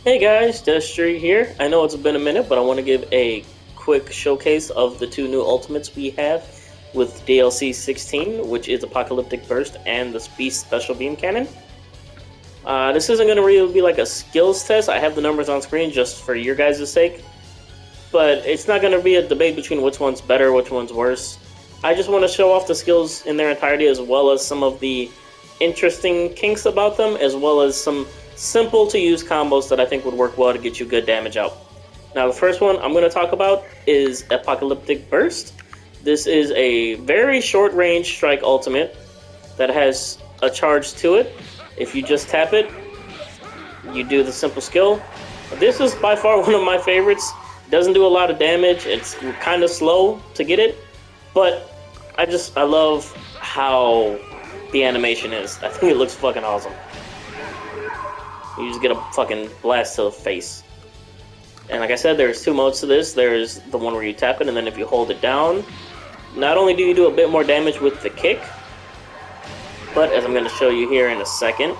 Hey guys, Destry here. I know it's been a minute, but I want to give a quick showcase of the two new ultimates we have with DLC 16, which is Apocalyptic Burst and the Beast Special Beam Cannon. This isn't going to really be like a skills test. I have the numbers on screen just for your guys' sake, but it's not going to be a debate between which one's better, which one's worse. I just want to show off the skills in their entirety as well as some of the interesting kinks about them, as well as some simple to use combos that I think would work well to get you good damage out. Now, the first one I'm going to talk about is Apocalyptic Burst. This is a very short range strike ultimate that has a charge to it. If you just tap it, you do the simple skill. This is by far one of my favorites. It doesn't do a lot of damage. It's kind of slow to get it, but I love how the animation is. I think it looks fucking awesome. You just get a fucking blast to the face. And like I said, there's two modes to this. There's the one where you tap it, and then if you hold it down, not only do you do a bit more damage with the kick, but as I'm going to show you here in a second,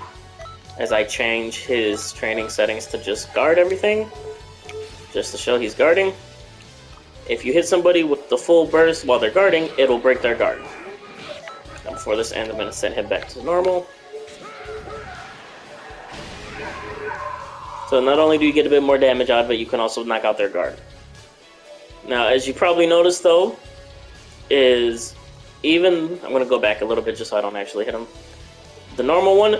as I change his training settings to just guard everything, just to show he's guarding, if you hit somebody with the full burst while they're guarding, it'll break their guard. Now before this ends, I'm going to send him back to normal. So not only do you get a bit more damage out of it, you can also knock out their guard. Now, as you probably noticed, though, is I'm going to go back a little bit just so I don't actually hit him. The normal one,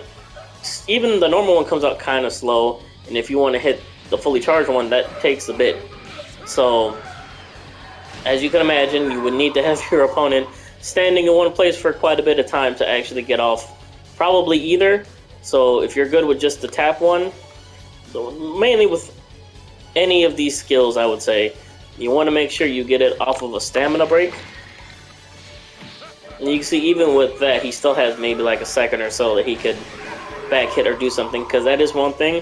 even the normal one comes out kind of slow, and if you want to hit the fully charged one, that takes a bit. So, as you can imagine, you would need to have your opponent standing in one place for quite a bit of time to actually get off probably either. So if you're good with just the tap one, mainly with any of these skills, I would say you want to make sure you get it off of a stamina break. And you can see even with that, he still has maybe like a second or so that he could back hit or do something, because that is one thing.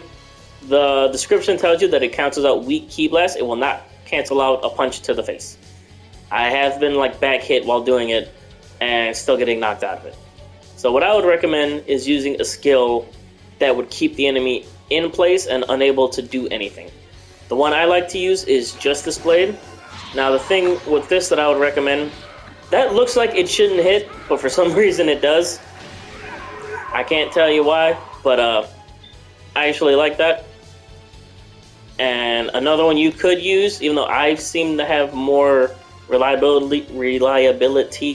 The description tells you that it cancels out weak ki blast. It will not cancel out a punch to the face. I have been like back hit while doing it and still getting knocked out of it. So what I would recommend is using a skill that would keep the enemy in place and unable to do anything. The one I like to use is Justice Blade. Now the thing with this that I would recommend, that looks like it shouldn't hit, but for some reason it does. I can't tell you why, but I actually like that. And another one you could use, even though I seem to have more reliability,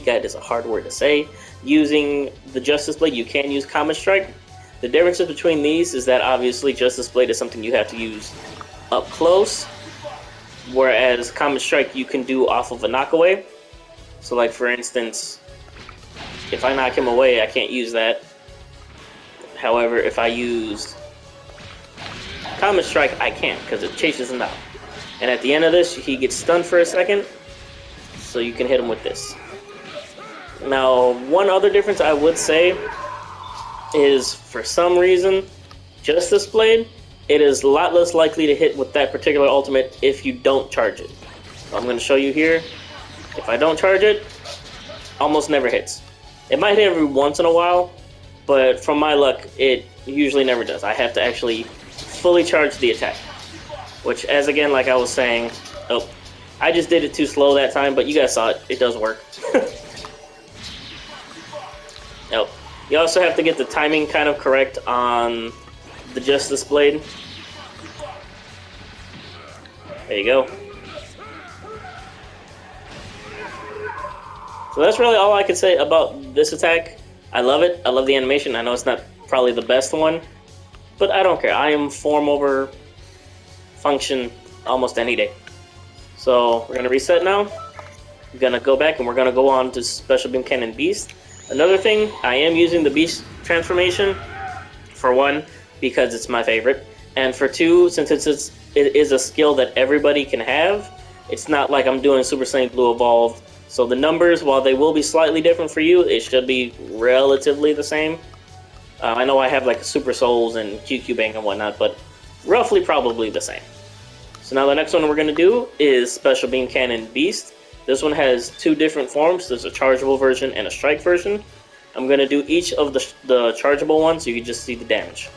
God, is a hard word to say, using the Justice Blade, you can use Comet Strike. The differences between these is that obviously Justice Blade is something you have to use up close, whereas Comet Strike you can do off of a knockaway. So like for instance, if I knock him away, I can't use that. However, if I use Comet Strike, I can, because it chases him out. And at the end of this, he gets stunned for a second, so you can hit him with this. Now, one other difference I would say is, for some reason, Justice Blade, it is a lot less likely to hit with that particular ultimate if you don't charge it. So I'm going to show you here. If I don't charge it, almost never hits. It might hit every once in a while, but from my luck, it usually never does. I have to actually fully charge the attack, which, as again, like I was saying, I just did it too slow that time, but you guys saw it. It does work. You also have to get the timing kind of correct on the Justice Blade. There you go. So that's really all I can say about this attack. I love it. I love the animation. I know it's not probably the best one, but I don't care. I am form over function almost any day. So we're going to reset now. We're going to go back and we're going to go on to Special Beam Cannon Beast. Another thing, I am using the Beast transformation, for one, because it's my favorite, and for two, since it is a skill that everybody can have, it's not like I'm doing Super Saiyan Blue Evolved. So the numbers, while they will be slightly different for you, it should be relatively the same. I know I have like Super Souls and QQ Bang and whatnot, but roughly probably the same. So now the next one we're going to do is Special Beam Cannon Beast. This one has two different forms. There's a chargeable version and a strike version. I'm going to do each of the chargeable ones so you can just see the damage.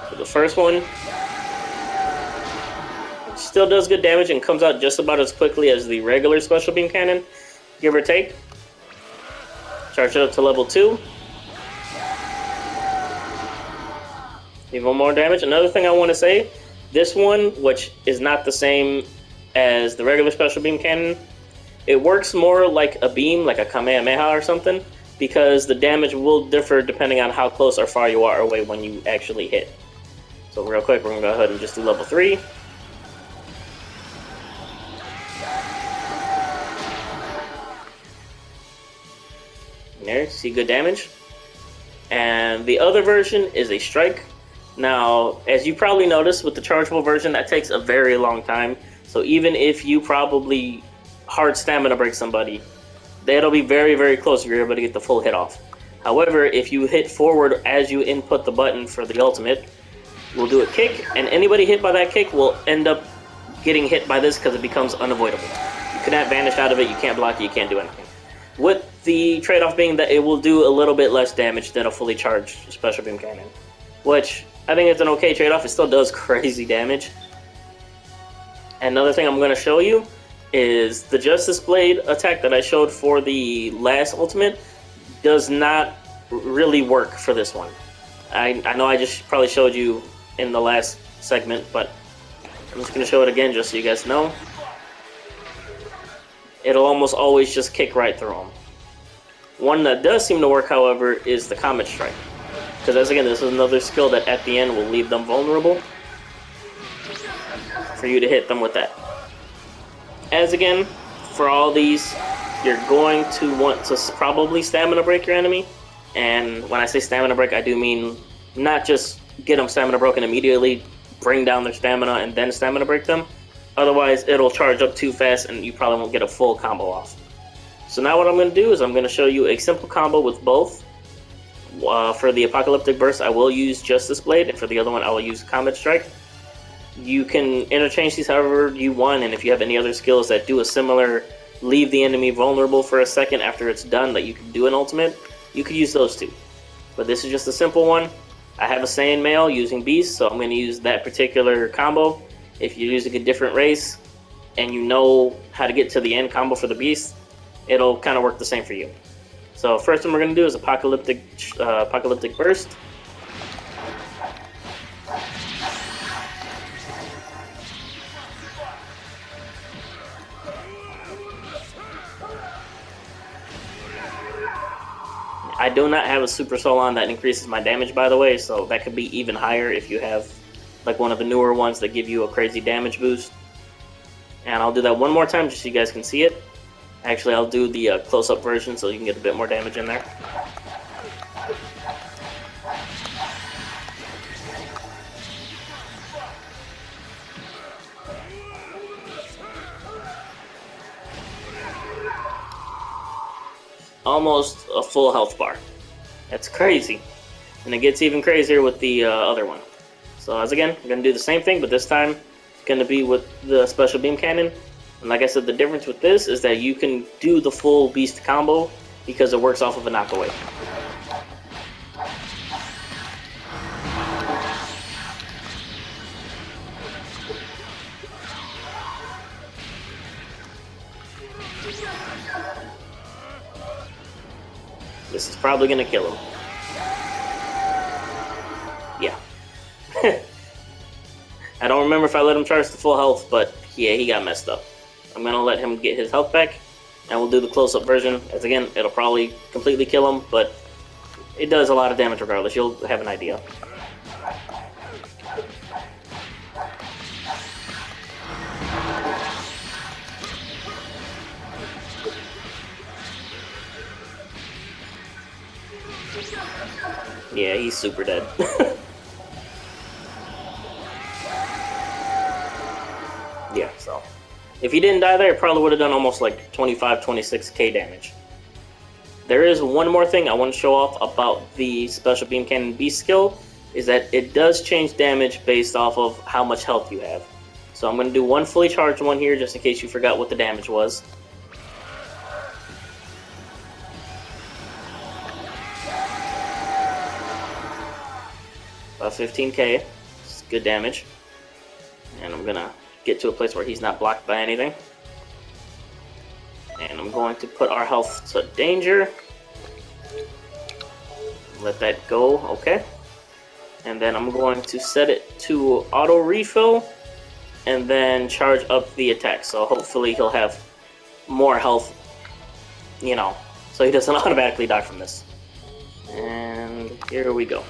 So the first one Still does good damage and comes out just about as quickly as the regular Special Beam Cannon, give or take. Charge it up to level 2. Even more damage. Another thing I want to say, this one, which is not the same as the regular Special Beam Cannon, it works more like a beam, like a Kamehameha or something, because the damage will differ depending on how close or far you are away when you actually hit. So real quick, we're going to go ahead and just do level 3. There, see good damage. And the other version is a strike. Now, as you probably noticed with the chargeable version, that takes a very long time. So even if you probably hard stamina break somebody, that'll be very, very close if you're able to get the full hit off. However, if you hit forward as you input the button for the ultimate, we'll do a kick, and anybody hit by that kick will end up getting hit by this because it becomes unavoidable. You cannot vanish out of it, you can't block it, you can't do anything. With the trade-off being that it will do a little bit less damage than a fully charged Special Beam Cannon, which I think it's an okay trade-off. It still does crazy damage. Another thing I'm going to show you is the Justice Blade attack that I showed for the last ultimate does not really work for this one. I know I just probably showed you in the last segment, but I'm just going to show it again just so you guys know. It'll almost always just kick right through them. One that does seem to work, however, is the Comet Strike. Because as again, this is another skill that at the end will leave them vulnerable for you to hit them with that. As again, for all these, you're going to want to probably stamina break your enemy. And when I say stamina break, I do mean not just get them stamina broken immediately, bring down their stamina, and then stamina break them. Otherwise, it'll charge up too fast and you probably won't get a full combo off. So now what I'm going to do is I'm going to show you a simple combo with both. For the Apocalyptic Burst, I will use Justice Blade, and for the other one, I will use Comet Strike. You can interchange these however you want, and if you have any other skills that do a similar leave the enemy vulnerable for a second after it's done that you can do an ultimate, you could use those too. But this is just a simple one. I have a Saiyan male using Beast, so I'm going to use that particular combo. If you're using a different race and you know how to get to the end combo for the Beast, it'll kind of work the same for you. So first thing we're going to do is Apocalyptic Burst. I do not have a Super Soul on that increases my damage, by the way, so that could be even higher if you have like one of the newer ones that give you a crazy damage boost. And I'll do that one more time just so you guys can see it. Actually, I'll do the close-up version so you can get a bit more damage in there. Almost a full health bar. That's crazy. And it gets even crazier with the other one. So as again, I'm going to do the same thing, but this time it's going to be with the Special Beam Cannon. And like I said, the difference with this is that you can do the full Beast combo because it works off of a knockaway. This is probably going to kill him. Yeah. I don't remember if I let him charge the full health, but yeah, he got messed up. I'm going to let him get his health back, and we'll do the close-up version. As again, it'll probably completely kill him, but it does a lot of damage regardless. You'll have an idea. Yeah, he's super dead. Yeah, so if he didn't die there, it probably would have done almost like 25, 26k damage. There is one more thing I want to show off about the Special Beam Cannon Beast skill, is that it does change damage based off of how much health you have. So I'm going to do one fully charged one here, just in case you forgot what the damage was. About 15k, it's good damage. And I'm going to get to a place where he's not blocked by anything. And I'm going to put our health to danger. Let that go, okay. And then I'm going to set it to auto refill and then charge up the attack. So hopefully he'll have more health, you know, so he doesn't automatically die from this. And here we go.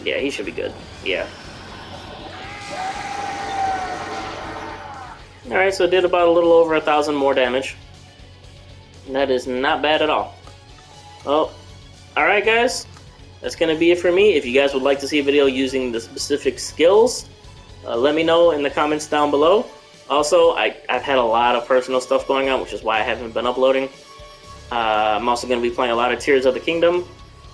Yeah, he should be good. Yeah. Alright, so it did about a little over 1,000 more damage. And that is not bad at all. Well, alright guys, that's going to be it for me. If you guys would like to see a video using the specific skills, let me know in the comments down below. Also, I've had a lot of personal stuff going on, which is why I haven't been uploading. I'm also going to be playing a lot of Tears of the Kingdom.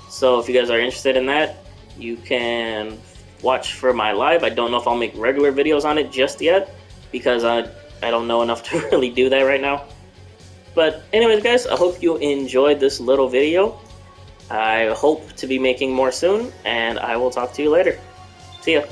So if you guys are interested in that, you can watch for my live. I don't know if I'll make regular videos on it just yet, because I don't know enough to really do that right now. But anyways guys, I hope you enjoyed this little video. I hope to be making more soon, and I will talk to you later. See ya.